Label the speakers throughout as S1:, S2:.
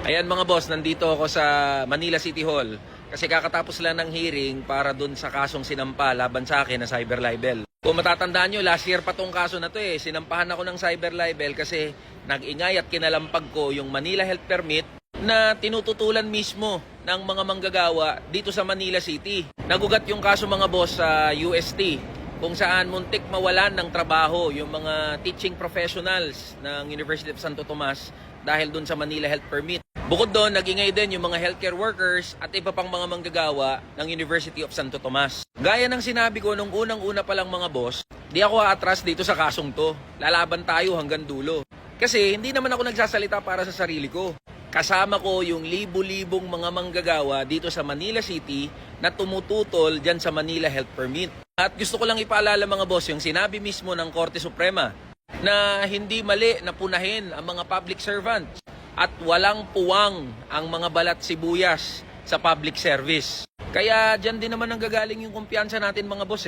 S1: Ayan mga boss, nandito ako sa Manila City Hall kasi kakatapos lang ng hearing para dun sa kasong sinampa laban sa akin na cyber libel. Kung matatandaan nyo, last year pa tong kaso na to sinampahan ako ng cyber libel kasi nag-ingay at kinalampag ko yung Manila Health Permit na tinututulan mismo ng mga manggagawa dito sa Manila City. Nagugat yung kaso mga boss sa UST kung saan muntik mawalan ng trabaho yung mga teaching professionals ng University of Santo Tomas dahil dun sa Manila Health Permit. Bukod doon, nag-ingay din yung mga healthcare workers at iba pang mga manggagawa ng University of Santo Tomas. Gaya ng sinabi ko nung unang-una pa lang mga boss, di ako aatras dito sa kasong to. Lalaban tayo hanggang dulo. Kasi hindi naman ako nagsasalita para sa sarili ko. Kasama ko yung libu-libong mga manggagawa dito sa Manila City na tumututol dyan sa Manila Health Permit. At gusto ko lang ipaalala mga boss yung sinabi mismo ng Korte Suprema na hindi mali na punahin ang mga public servants at walang puwang ang mga balat sibuyas sa public service. Kaya dyan din naman nanggagaling yung kumpiyansa natin mga boss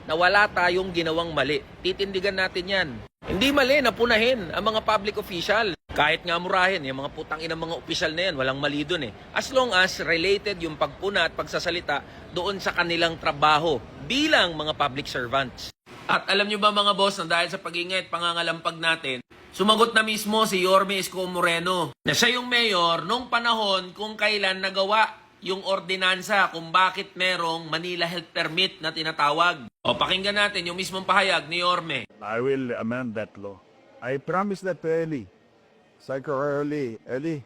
S1: na wala tayong ginawang mali. Titindigan natin yan. Hindi mali na punahin ang mga public official. Kahit nga murahin, yung mga putang inang mga opisyal na yan, walang mali dun As long as related yung pagpuna at pagsasalita doon sa kanilang trabaho bilang mga public servants. At alam nyo ba mga boss, na dahil sa pag-ingay at pangangalampag natin, sumagot na mismo si Yorme Isko Moreno na siya yung mayor nung panahon kung kailan nagawa yung ordinansa kung bakit merong Manila Health Permit na tinatawag. O pakinggan natin yung mismong pahayag ni Yorme.
S2: I will amend that law. I promise that to Eli. Psycho Eli,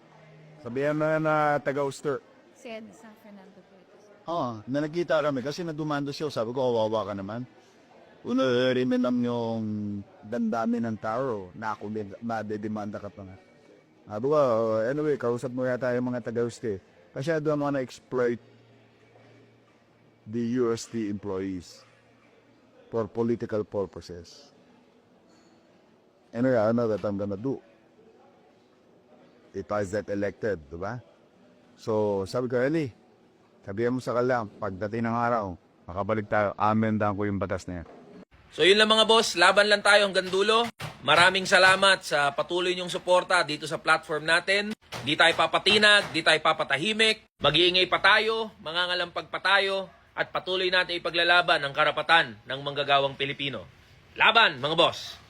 S2: sabihan na taga-Uster.
S3: Said San Fernando po ito, sir.
S2: Na nakita kami kasi nadumando siya. Sabi ko, kawawa ka naman. Una, riminam yung dandami ng tao na ako madedemanda ka pa nga. Sabi ko, anyway, kausap mo yata yung mga taga-Uster. Kasi doon mga na-exploit the UST employees for political purposes. Anyway, I know that I'm gonna do. If I get elected, di ba? So, sabi ko, Eli, sabihan mo sa kanya, pagdating ng araw, makabalik tayo, amendahan ko yung batas na yan.
S1: So yun lang mga boss, laban lang tayo hanggang dulo. Maraming salamat sa patuloy niyong suporta dito sa platform natin. Di tayo papatinag, di tayo papatahimik. Mag-iingay pa tayo, mangangalampag pa tayo, at patuloy natin ipaglalaban ang karapatan ng manggagawang Pilipino. Laban mga boss!